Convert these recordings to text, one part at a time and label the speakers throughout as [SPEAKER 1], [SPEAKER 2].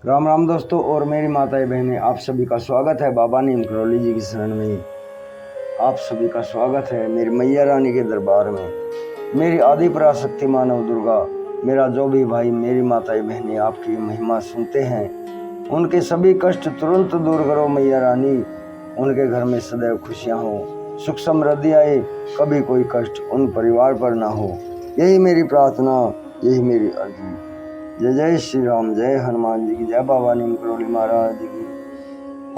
[SPEAKER 1] राम राम दोस्तों और मेरी माताएं बहनें, आप सभी का स्वागत है बाबा नीम करौली जी की शरण में। आप सभी का स्वागत है मेरी मैया रानी के दरबार में। मेरी आदि पराशक्ति मानव दुर्गा, मेरा जो भी भाई मेरी माताएं बहनें आपकी महिमा सुनते हैं, उनके सभी कष्ट तुरंत दूर करो मैया रानी। उनके घर में सदैव खुशियाँ हो, सुख समृद्धि आए, कभी कोई कष्ट उन परिवार पर ना हो। यही मेरी प्रार्थना, यही मेरी अर्जी। जय जय श्री राम, जय हनुमान जी की, जय बाबा नीम करौली महाराज जी की।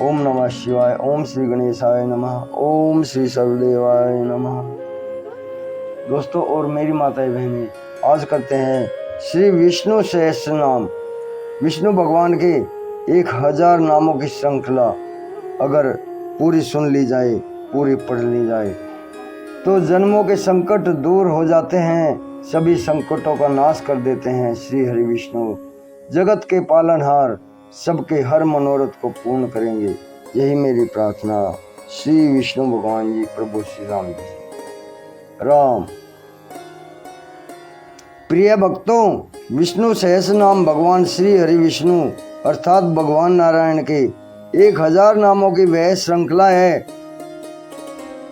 [SPEAKER 1] ओम नमः शिवाय, ओम श्री गणेशाय नमः, ओम श्री सर्वदेवाय नमः। दोस्तों और मेरी माताएं बहनें, आज करते हैं श्री विष्णु सहस्त्र नाम। विष्णु भगवान के 1000 नामों की श्रृंखला अगर पूरी सुन ली जाए, पूरी पढ़ ली जाए, तो जन्मों के संकट दूर हो जाते हैं, सभी संकटों का नाश कर देते हैं। श्री हरि विष्णु जगत के पालनहार सबके हर मनोरथ को पूर्ण करेंगे, यही मेरी प्रार्थना। श्री विष्णु भगवान जी, प्रभु श्री राम जी। राम प्रिय भक्तों, विष्णु सहस्र नाम भगवान श्री हरि विष्णु अर्थात भगवान नारायण के 1000 नामों की वह श्रृंखला है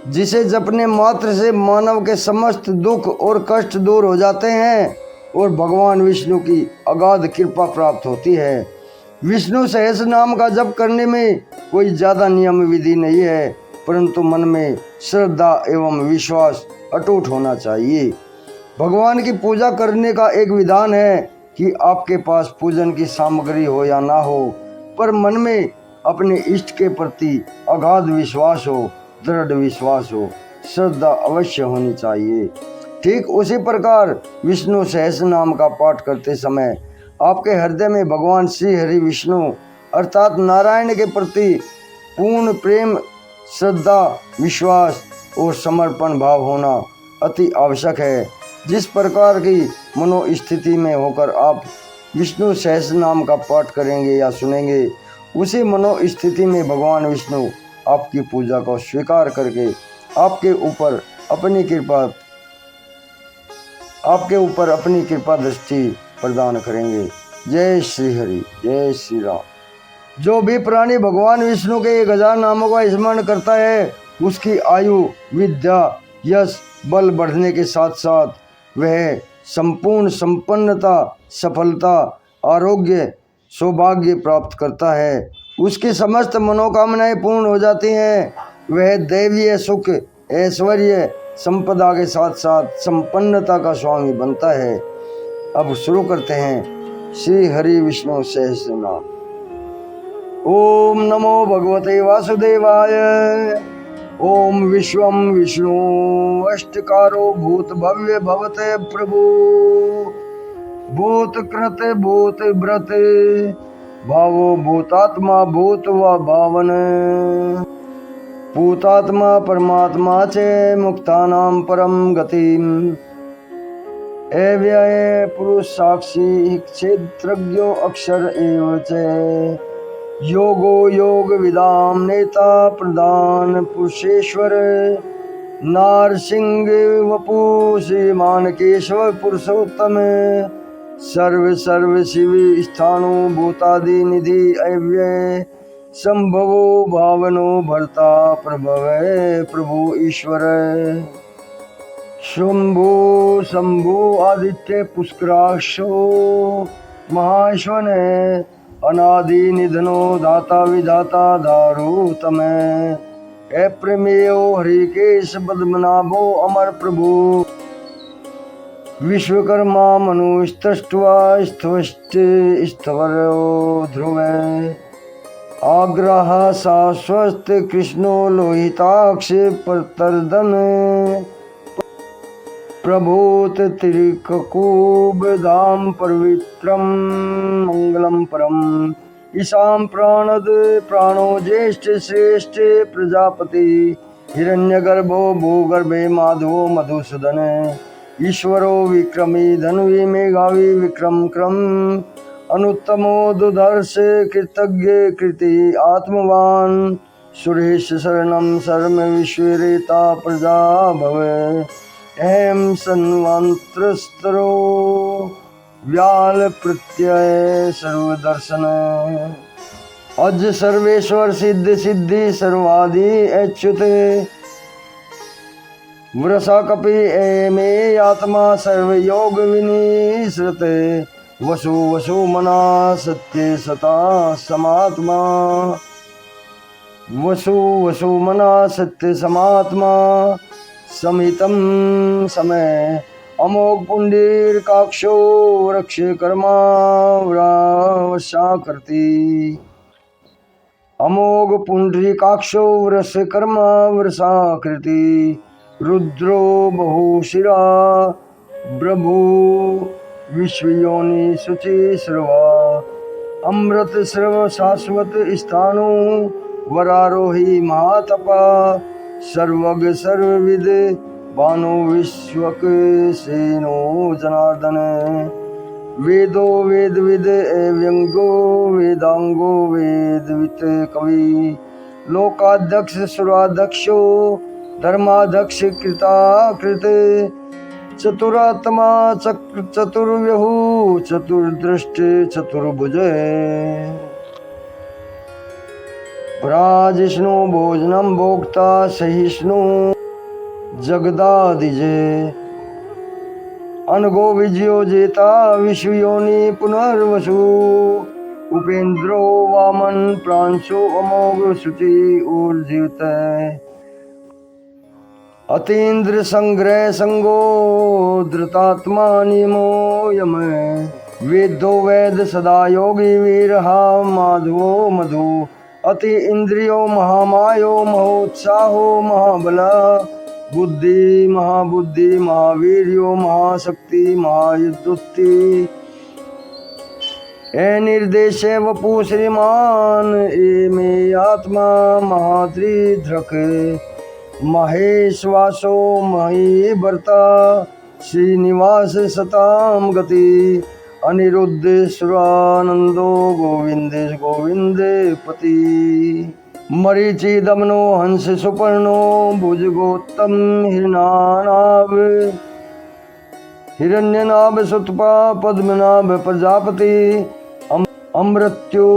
[SPEAKER 1] जिसे जपने मात्र से मानव के समस्त दुख और कष्ट दूर हो जाते हैं और भगवान विष्णु की अगाध कृपा प्राप्त होती है। विष्णु सहस्र नाम का जप करने में कोई ज़्यादा नियम विधि नहीं है, परंतु मन में श्रद्धा एवं विश्वास अटूट होना चाहिए। भगवान की पूजा करने का एक विधान है कि आपके पास पूजन की सामग्री हो या ना हो, पर मन में अपने इष्ट के प्रति अगाध विश्वास हो, दृढ़ विश्वास हो, श्रद्धा अवश्य होनी चाहिए। ठीक उसी प्रकार विष्णु सहस्र नाम का पाठ करते समय आपके हृदय में भगवान श्री हरि विष्णु अर्थात नारायण के प्रति पूर्ण प्रेम, श्रद्धा, विश्वास और समर्पण भाव होना अति आवश्यक है। जिस प्रकार की मनोस्थिति में होकर आप विष्णु सहस्र नाम का पाठ करेंगे या सुनेंगे, उसी मनोस्थिति में भगवान विष्णु आपकी पूजा को स्वीकार करके आपके ऊपर अपनी कृपा दृष्टि प्रदान करेंगे। जय श्री हरि, जय श्री राम। जो भी प्राणी भगवान विष्णु के 1000 नामों का स्मरण करता है, उसकी आयु, विद्या, यश, बल बढ़ने के साथ साथ वह संपूर्ण संपन्नता, सफलता, आरोग्य, सौभाग्य प्राप्त करता है। उसकी समस्त मनोकामनाएं पूर्ण हो जाती हैं। वह दैवीय सुख, ऐश्वर्य, संपदा के साथ साथ संपन्नता का स्वामी बनता है। अब शुरू करते हैं श्री हरि विष्णु सहस्त्र नाम। ओम नमो भगवते वासुदेवाय। ओम विश्वम विष्णु अष्टकारो भूत भव्य भवते प्रभु। भूत कृत भूत व्रत भावो भूतात्मा भूत व भावन। भूतात्मा परमात्मा चे मुक्तानां परम गतिम। अव्यय पुरुष साक्षी क्षेत्रज्ञो अक्षर एव च। योगो योग विदाम नेता प्रधान पुरुषेश्वर। नारसिंह वपु श्रीमान केशव पुरुषोत्तम। सर्व शिव स्थानो भूतादि निधि अव्यय। संभवो भावनो भर्ता प्रभवे प्रभु ईश्वर। शंभु आदित्य पुष्कराक्षो महाश्वन। अनादि निधनो दाता विधाता दारु तमें। अप्रमेयो हरिकेश पद्मनाभो अमर प्रभु। विश्वकर्मा मनुस्तष्ट्वा स्थवरो ध्रुव। आग्रह शाश्वत कृष्णो लोहिताक्ष प्रतर्दन। प्रभूत त्रिकूब धाम पवित्रम मंगलम परम। ईशाम प्राणद प्राणो ज्येष्ठ श्रेष्ठ प्रजापति। हिरण्यगर्भो भूगर्भे माधवो मधुसूदन। ईश्वरो विक्रमी धन्वी मेघावी विक्रम क्रम। अनुत्तमो दुधर्ष कृतज्ञ कृति आत्मवान। सुरेश शरणम शर्म विश्वरेता प्रजा भव। अहम सन्वंत्रस्तरो व्याल प्रत्यय सर्वदर्शन अज सर्वेश्वर सिद्ध सिद्धि सर्वादि अच्युत वृषा कपि एमे आत्मा सर्वयोग विनिश्रित वसु वसु मना सत्य सता समात्मा वसु वसु मना सत्य समात्मा समितम समय अमोघ पुंडीर काक्षो वृक्ष कर्मा वृषा करती अमोघ पुंडरीकाक्षो वृष कर्मा वृषाकृति रुद्रो बहुशिरा प्रभु विश्वयोनि शुचि श्रवा अमृत श्रव शाश्वत स्थानु वरारोही महातपा सर्वज्ञ सर्वविद बानो विश्वक सेनो जनार्दन वेदो वेदविद व्यंगो वेदांगो वेदवित कवि लोकाध्यक्ष सुराध्यक्षो धर्माध्यक्ष कृताकृत चतुरात्मा चतुर्व्यहु चतुर्दृष्ट चतुर्भुज प्राजिष्णु भोजनम भोक्ता सहिष्णु जगदादिजे अनगो विजयो जेता विश्वयोनि पुनर्वसु उपेन्द्रो वामन प्रांशो अमोघ शुचि ऊर्जित अतीन्द्र संग्रह संगो धृतात्मा निमो यम वेदो वेद सदा योगी वीरहा माधवो मधु अति इंद्रियो महामायो महोत्साहो महाबला बुद्धि महाबुद्धि महावीर्यो महाशक्ति महायुद्धुक्ति ए निर्देश वपु श्रीमान ए मे आत्मा महात्रिध्रक महेश्वासो मही भर्ता श्रीनिवास सताम गति अनिरुद्ध सुरानंदो गोविंद गोविंद पति मरीचि दमनो हंस सुपर्णो भुजगोत्तम हिरणानाभ हिरण्यनाभ सुतपा पद्मनाभ प्रजापति अमृत्यो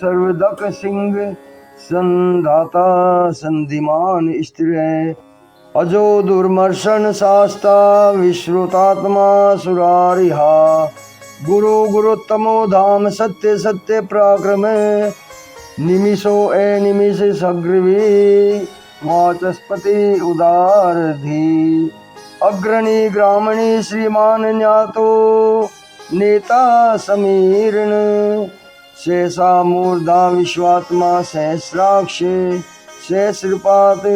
[SPEAKER 1] सर्वदक सिंह संधाता संधिमान स्त्रिय अजो दुर्मर्शन शास्ता विश्रुतात्मा सुरारिहा गुरु गुरुत्तमो धाम सत्य सत्य पराक्रम निमिषो ए निमिष सग्रीवी वाचस्पति उदार धी अग्रणी ग्रामणी श्रीमान न्यातो नेता समीरण शेषा मूर्धा विश्वात्मा सहस्राक्ष सहस्रपात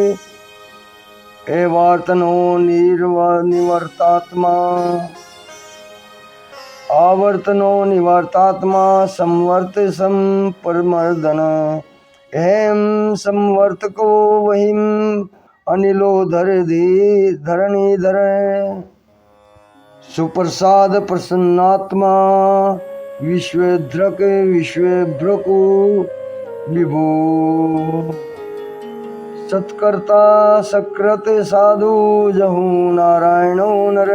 [SPEAKER 1] एवार्तनो निवर्तात्मा आवर्तनो निवर्तात्मा संवर्त संपरमर्दन एम संवर्तको वहिम अनिलो धरणीधर सुप्रसाद प्रसन्नात्मा विश्वध्रक विश्वभ्रकु विभो सत्कर्ता सकृत साधु जहु नारायणो नर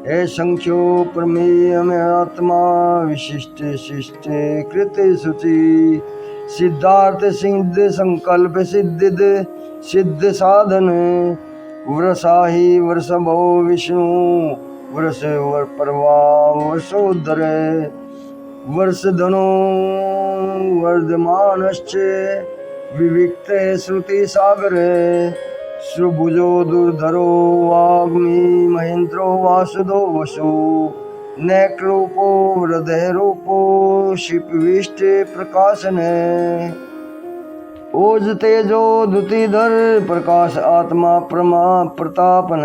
[SPEAKER 1] ए संख्यो प्रमेय में आत्मा विशिष्ट शिष्ट कृत शुचि सिद्धार्थ सिद्ध संकल्प सिद्ध सिद्ध साधन वृषाही वृषभो विष्णु वृष परवा वर्षोदर वर्षधनो वर्धमानश्च विविक्त श्रुति सागर सुभुजो दुर्धरो वाग्मी महेन्द्रो वासुदो वसु नैक्रूपो हृदय रूपो शिपविष्ट प्रकाशन ओज तेजो द्युतिधर प्रकाश आत्मा प्रमा प्रतापन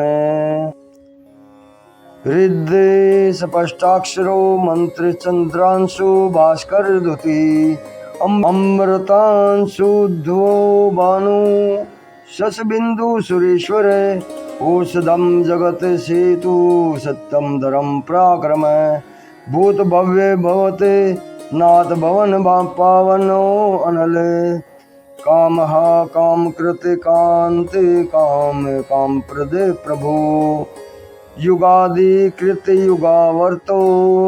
[SPEAKER 1] हृदय स्पष्टाक्षरो मंत्र चंद्रांशु भास्कर द्युति अमृतांशु ध्रुवो भानु शशबिंदु सुरेश्वर औषधम जगत सेतु सत्यम धर्म पराक्रम भूत भव्य भवत नाथ भवन पावनो अनल काम काम कृत कांत काम काम प्रद प्रभु युगादिकृत युगावर्तो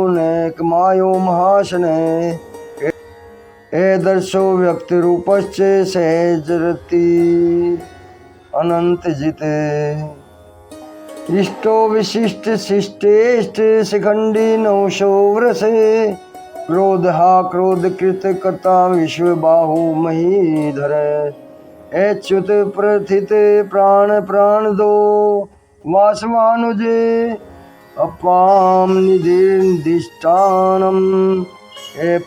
[SPEAKER 1] नेक मायो महाशने दर्शो व्यक्त रूपश्च सहजरति अनंत जिते इष्टो विशिष्ट शिष्टेष्ट शिखंडी नौशो वृषे क्रोधा क्रोध कृत कर्ता विश्व बाहु महीधर अच्युत प्रथित प्राण प्राण दो वासवानुजे अपाम निधिष्ठानम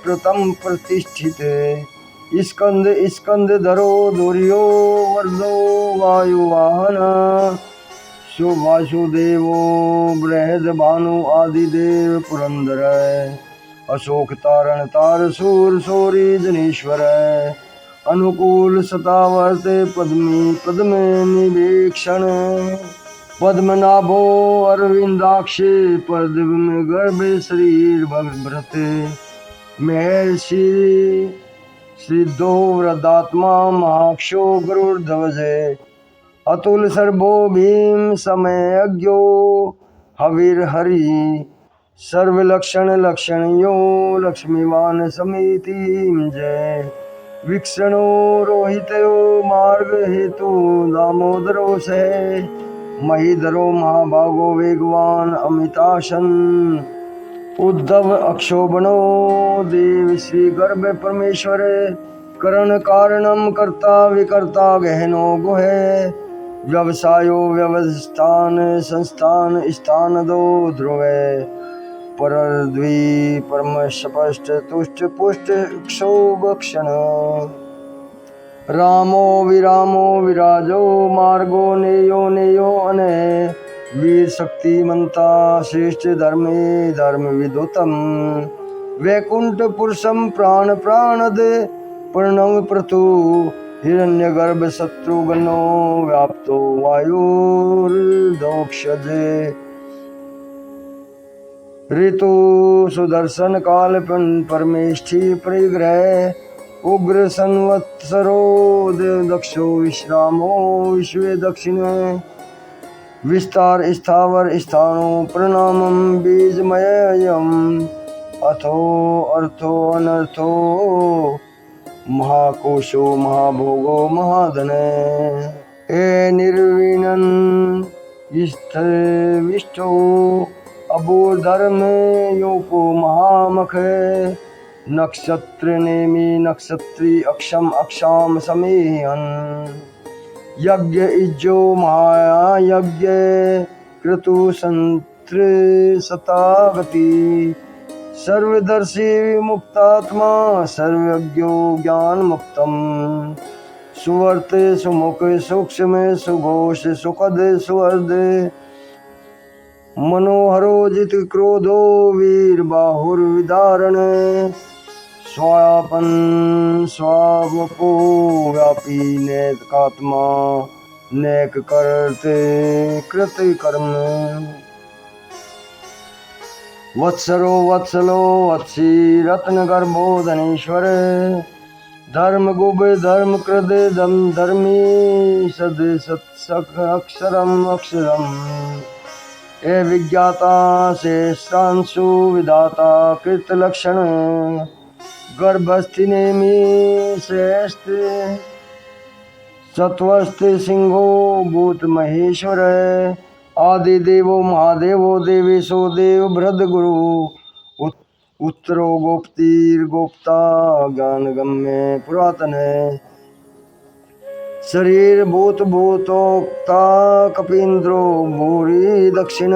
[SPEAKER 1] प्रथम प्रतिष्ठित स्कंद स्कंद धरो दुर्यो वर्धो वायुवाहन वासुदेवो बृहद भानु आदिदेव पुरंदर अशोक तारण तार सूर सोरी जनेश्वर अनुकूल सतावर्त पद्मी पद्म निवेक्षण पद्मनाभो अरविंदाक्षे पद्म गर्भ शरीर भ्रत महर्षि सिद्धो वृद्धात्मा महाक्षो गरुड़ध्वजे अतुल सर्वो भीम समय अज्ञो हवीर हरि सर्वलक्षण लक्षण यो लक्ष्मीवान समिति जय विक्षणो रोहितयो मार्ग हेतु दामोदरो सह महीधरो महाभागो वेगवान अमिताशन उद्धव अक्षोभणो देव श्री गर्भ परमेश्वर करण कारणम कर्ता विकर्ता गहनो गुहे व्यवसायो व्यवस्थान संस्थान स्थान दो ध्रुवे परद्वी परम स्पष्ट तुष्ट पुष्ट क्षोभक्षण रामो विराजो मार्गो नेयो नेयो अने वीर शक्तिमंता श्रेष्ठ धर्मे धर्म विदुतम वैकुंठ पुरुषम प्राण प्राणद प्रणव प्रतु हिरण्यगर्भ शत्रुघ्नो व्याप्तो वायुर्दोक्षजे ऋतु सुदर्शन काल परमेष्ठि परिग्रह उग्र संवत्सरो देव दक्षो विश्रामो विश्वे दक्षिणे विस्तार स्थावर स्थानो प्रणामं बीजमयम् अथो अर्थो अनर्थो महाकोशो महाभोगो महाधने ए निर्विणन विष्ठो अबोधर्म योको महामख नक्षत्र नेमी नक्षत्री अक्षम अक्षाम समेहन यज्ञ इज्जो महायज्ञ क्रतु संत्र सतागति सर्वदर्शी मुक्तात्मा सर्वज्ञो ज्ञान मुक्तम सुवर्त सुमुख सूक्ष्म सुघोष सुखद सुवर्द मनोहरो जित क्रोधो वीर बाहुर्विदारण स्वापन स्वावपो व्यापी नेकात्मा नेक करते कृत कर्म वत्सरो वत्सलो वत्सी रत्न गर्भो धनेश्वर धर्म गुब धर्म कृद दम धर्मी सद सत अक्षरम अक्षरम ए विज्ञाता शेषांशु विधाता कृत लक्षण गर्भस्थि नेमी श्रेष्ठ सत्वस्थ सिंहो भूत महेश्वर आदि देवो महादेवो देवेशो देव बृहद गुरु उत्तरो गोप्तीर गोप्ता ज्ञान गम्य पुरातन शरीर भूत भूतोक्ता कपीन्द्रो भूरी दक्षिण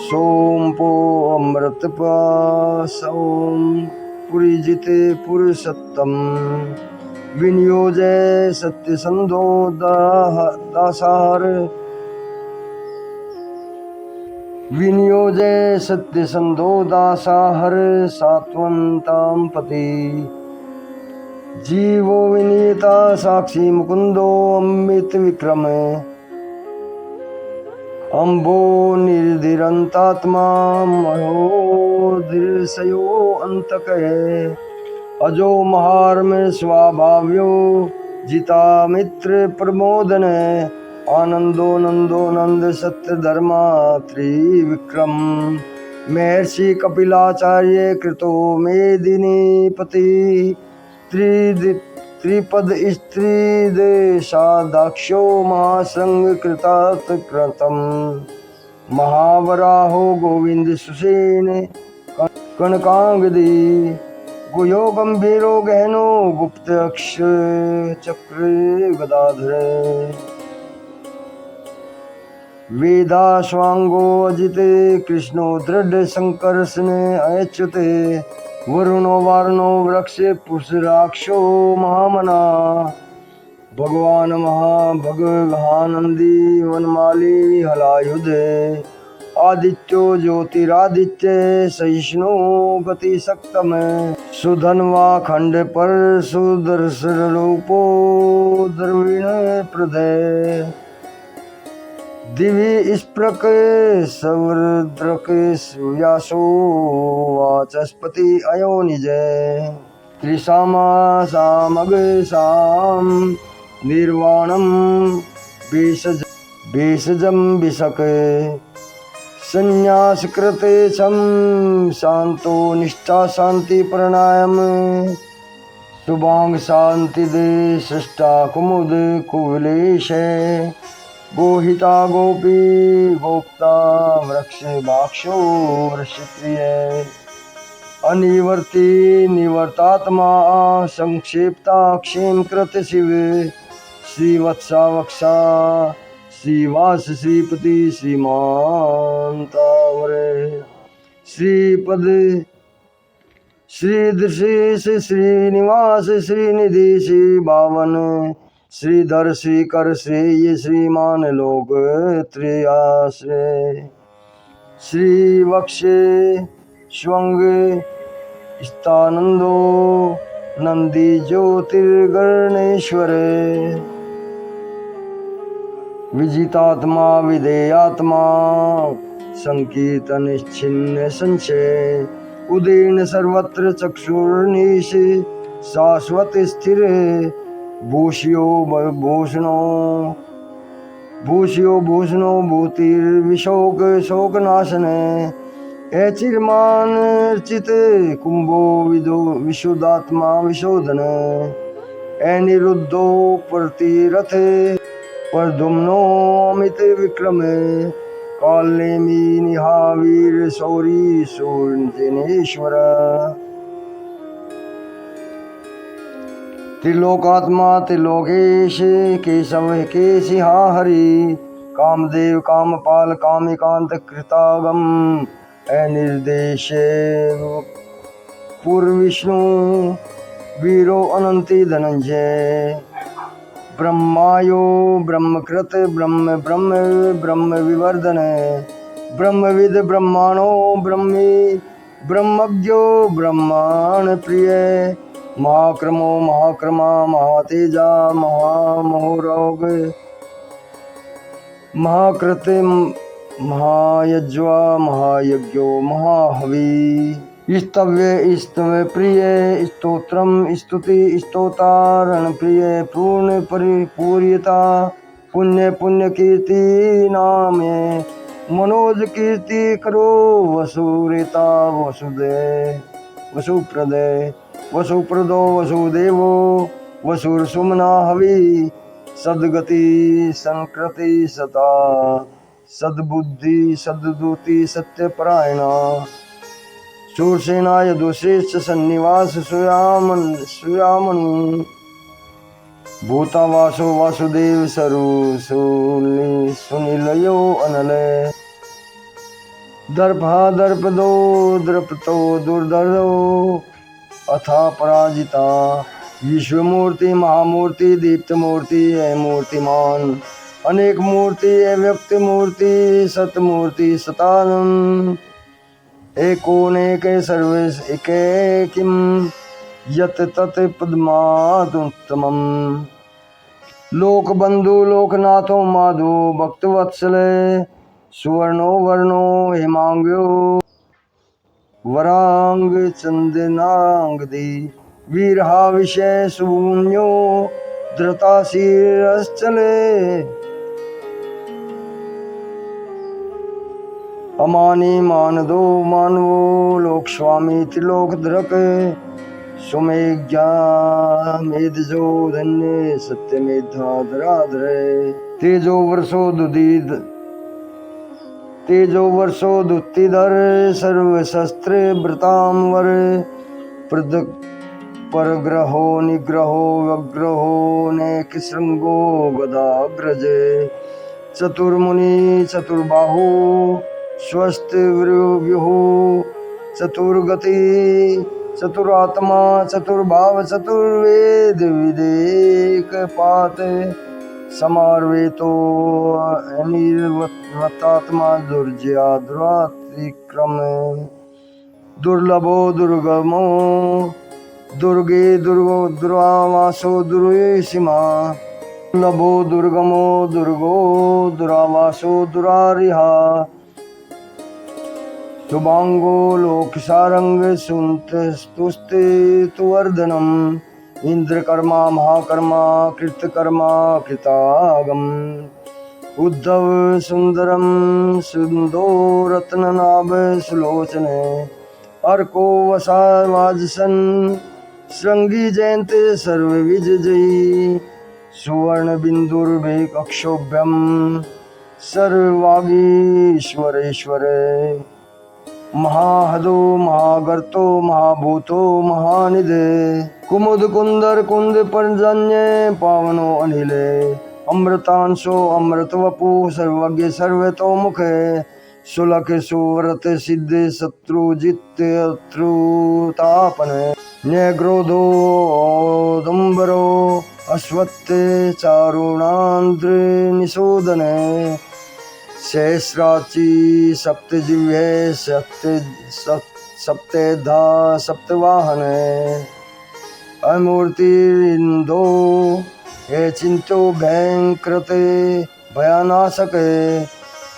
[SPEAKER 1] सोमपो अमृत सोम पुरी जिते पुरुषोत्तम विनियोजय सत्य संधो दासार विनियोजय सत्य संधो दासाहर सात्वंताम पति जीवो विनीता साक्षी मुकुंदो अमित विक्रम अम्बो निर्धिरंतात्मा महोदृशयो अंतकये अजो महार्म स्वाभाव्यो जिता मित्र प्रमोदन आनंदो नंदो नंद सत्य धर्मा त्रिविक्रम महर्षि कपिलाचार्य कृतो मेदिनीपति त्रिपद स्त्री देशादाक्षो महासंग कृतात् कृतम महावराहो गोविंद सुसेन कनकांगदी गुयो गंभीरो गहनो गुप्त अक्ष चक्र गदाधर वेदाश्वांगो अजिते कृष्णो दृढ़ संकर्षणे अच्युते वरुणो वारणो वृक्ष पुष्राक्षो महामना भगवान महाभगवानंदी वनमाली हलायुधे आदित्यो ज्योतिरादित्य सहिष्णु गति सक्तम सुधनवा खंड पर सुदर्शन रूपो द्रविण प्रदय दिव्य स्प्रक सवृद्रक सुयासो वाचस्पति अयो निजय त्रिसामा सामग साम निर्वाणम भेषजम विशक संन्यास कृते सम शांतो निष्ठा शांति प्रणायम शुभांग शांति दे सृष्टा कुमुद कुवलेश गोहिता गोपी गोप्ता वृक्ष बाक्षो वृषप्रिय अनिवर्ति निवर्तात्मा संक्षेप्ता क्षेम कृत शिव श्रीवत्सा वक्षा श्रीवास श्रीपति श्रीमांतावरे श्रीपद श्रीदृशेश श्रीनिवास श्रीनिधि श्री बावन श्रीधर श्रीकर श्रेय श्रीमान लोक त्रयाश्रय श्री वक्षे स्वंग स्थानंदो नंदी ज्योतिर्गणेश्वर विजितात्मा विधेयात्मा संकीर्तन छिन्न संशय उदीर्ण सर्वत्र चक्षुर्निश शाश्वत स्थिर भूष्यो भूषणो भूतिर्विशोक शोकनाशन चिरमान चित कुंभो विशुद्धात्मा विशोधन अनिरुद्धो प्रतिरथ परधुम्नो अमित विक्रम कालनेमी निहावीर शौरी सूर्यनेश्वर त्रिलोकात्मा त्रिलोकेश केशव केशिहा हरि कामदेव कामपाल कामिकांत कृतागम अनिर्देश पूर्विष्णु वीरो अनंति धनंजय ब्रह्मायो ब्रह्मकृत ब्रह्म ब्रह्म ब्रह्म विवर्धन ब्रह्मविद ब्रह्माणो ब्रह्मी ब्रह्मज्ञो ब्रह्माण प्रिय महाक्रमो महाक्रमा महातेजा महामहोरोग महाकृत महायज्वा महायज्ञो महाहवी स्तव्य स्तव्य प्रिय स्तोत्रम स्तुति स्तोतारण प्रिय पूर्ण परिपूर्यता पुण्य पुण्य कीर्ति नामे मनोज कीर्ति करो वसुरेता वसुप्रदय वसुप्रदो वसुदेवो वसुरसुमना हवि सद्गति संकृति सता सद्बुद्धि सद्दूति सत्यपरायणा शूरसेना यदुश्रेष्ठ सन्निवास सुयामनु भूतावासो वासुदेव सरु सुनिलयो अनलय दर्पहा दर्पदो द्रपतो दुर्धरो अथा पराजिता विश्वमूर्ति महामूर्ति दीप्त मूर्ति है मूर्तिमान अनेक मूर्ति अव्यक्त मूर्ति सतमूर्ति सतानम एकोनेक सर्वेश एके किम यत तत् पद्मात्तमम लोक बंधु लोकनाथो माधो भक्त वत्सल सुवर्णो वर्णो हेमांग्यो वरांग चंदनांगदी वीरहा विषय शून्यो धृता शीरश्चले अमानी मान दो मानवो लोक स्वामी त्रिलोकधरक सुमेज्ञा मेधजो धन्य सत्य मेधाधराधरे तेजो वर्षो दुत्तिधर सर्व शस्त्र व्रतांवर परग्रहो निग्रहो वग्रहो नेक श्रृंगो गदाग्रजे चतुर्मुनि चतुर्बाहु स्वस्थ व्यूह चतुर्गति चतुरात्मा चतुर्भाव चतुर्वेद विदेक पात समार्वेतो अनिर्वतात्मा दुर्जया दुरातिक्रम दुर्लभो दुर्गमो दुर्गे दुर्गो दुरावासो दुर्सीमा दुर्लभो दुर्गमो दुर्गो दुरावासो दुरारिहा शुभांगो लोकसारंग सुन्तुस्ते तुवर्धनम इंद्रकर्मा महाकर्मा कृतकर्मा कृतागम उद्धव सुंदरम सुंदो रत्ननाभ सुलोचने अर्को वसावाजसन श्रृंगी जयंते सर्व विजयी सुवर्ण बिंदुर्भेक अक्षोभ्यम सर्ववागीश्वरेश्वरे महाहदो महागर्तो महाभूतो महानिधे कुमुद कुंदर कुंद पर्जन्य पावनो अनिले अमृतांशो अमृत वपु सर्वज्ञ सर्वतोमुखे सुलख सुव्रत सिद्ध शत्रुजित अत्रुतापने न्यग्रोधो दुम्बरो अश्वत्थ चारुणान्द्र निशोदने सहस्राची सप्तजिह्वे सप्तेधा सप्तवाहने अमूर्तिरिंदो हे चिंतो भयंकृते भयानाशके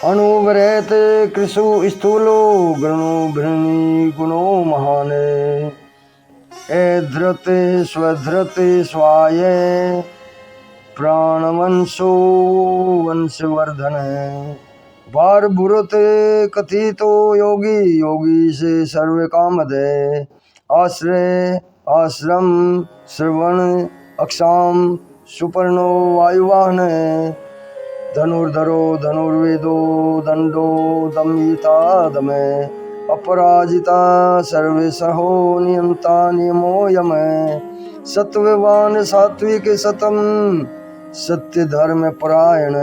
[SPEAKER 1] अणुव्रत कृषु स्थूलो गणो भृणी गुणो महाने ए धृते स्वधृते स्वाय प्राणवंशो वंशवर्धने भारभूरत कथितो योगी योगी से सर्व कामदे आश्रय आश्रम श्रवण अक्षाम सुपर्णो वायुवाहन धनुर्धरो धनुर्वेदो दंडो दमयिता दमे अपराजिता सर्वसहो नियंता नियमो यम सत्ववान सात्विक सतम सत्य धर्म परायण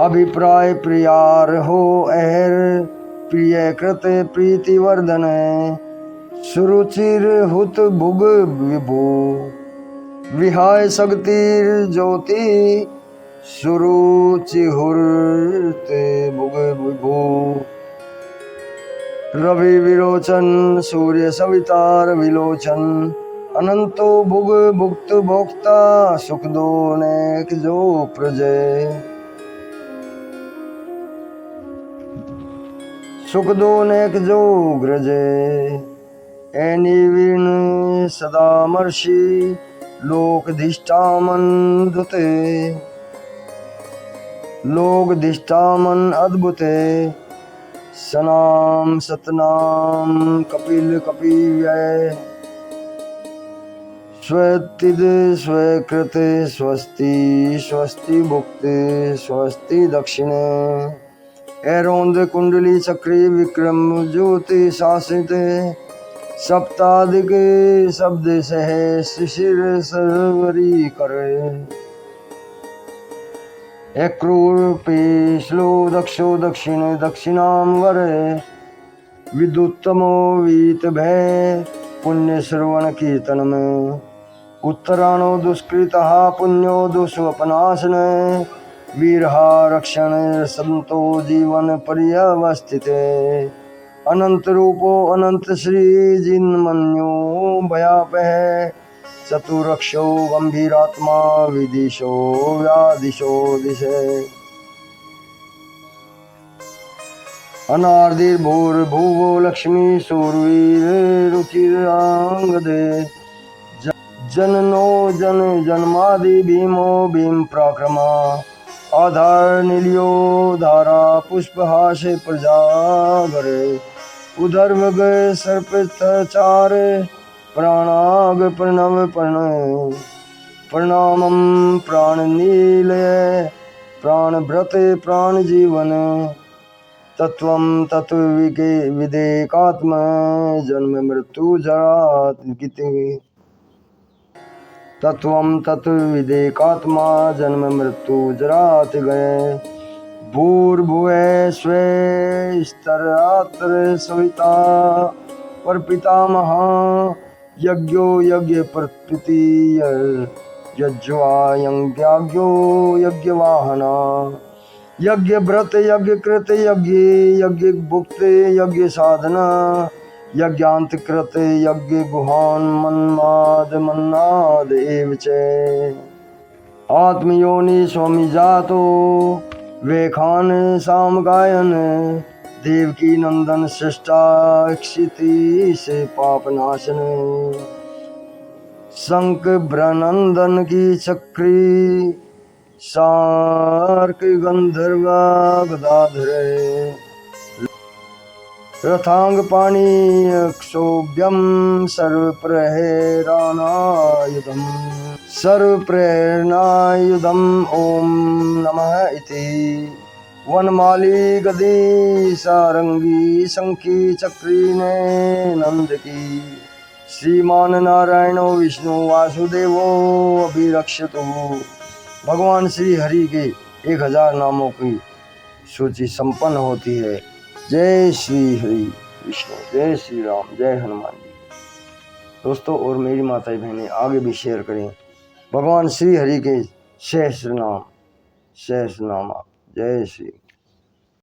[SPEAKER 1] अभिप्राय प्रियार हो अहर प्रिय कृत प्रीतिवर्धन सुरुचिर हुत भुग विभु विहाय शक्तिर ज्योति सुरुचि हुर्ते भुग विभु रवि विलोचन सूर्य सवितार विलोचन अनंतो भुग भुक्त भोक्ता सुख दो नेक जो प्रजे सुख दो नेक जो ग्रजे एनिवीण सदा मर्षि लोकधिष्ठामन्धुते लोकधिष्ठामन अद्भुते सनाम सतनाम कपिल कपिव्यय स्वतिद स्वकृत स्वस्ति स्वस्ति भुक्ति स्वस्ति दक्षिणे एरोंद कुंडली चक्री विक्रम ज्योति शासित सप्ताधिक शब्द सह शिशिर सर्वरी करे एक्रूर पेशलो दक्षो दक्षिण दक्षिणाम वरे विदुत्तमो वीत भय पुण्य श्रवण कीर्तन में उत्तराणो दुष्कृतः पुण्यो दुष्वपनाशन वीरहा रक्षण संतो जीवन पर्यवस्थित अनंत रूपो अनंत श्री जिन्मन्यो भयापह चतुरक्षो गंभीरात्मा विदिशो व्यादिशो दिशे अनार्दिर्भूर्भुवो लक्ष्मी सूर्वीर रुचिरांगदे जननो जन जन्मादि भीमो भीम प्राक्रमा आधार नीलियो धारा पुष्पहासे प्रजागरे उधर मग सर्पचार प्राणाग प्रणव प्रणामं प्राण नीलय प्राणभृत प्राण जीवन तत्वं तत्व विदेकात्म जन्म मृत्यु जरा गति तत्वं तत्व विदेकात्मा जन्म मृत्यु जराति गए भूर्भुवः स्वे स्तरात्र सविता पर पितामह यज्ञो यज्ञ प्रकृति यज्वायज्ञो यज्ञवाहना यज्ञ व्रत यज्ञ कृत यज्ञ यज्ञ भुक्त यज्ञ साधना यज्ञांत कृत यज्ञ गुहान मन्नाद एव च आत्मयोनि स्वामी जातो वेखान साम गायन देवकी नंदन सृष्टा क्षिति से पाप नाशन शंख ब्रनंदन की चक्री सार्क गंधर्व गदाधर रथांग पाणी क्षोभ्यम सर्वप्रेरणायुधम ओम नमः इति वनमाली गदी सारंगी शंखी चक्री ने नंद की श्रीमान नारायणो विष्णु वासुदेवो अभिरक्षतु। भगवान श्री हरि के 1000 नामों की सूची संपन्न होती है। जय श्री हरि विष्णु, जय श्री राम, जय हनुमान जी। दोस्तों और मेरी माताएं बहनें आगे भी शेयर करें भगवान श्री हरि के सहस्र नाम। जय श्री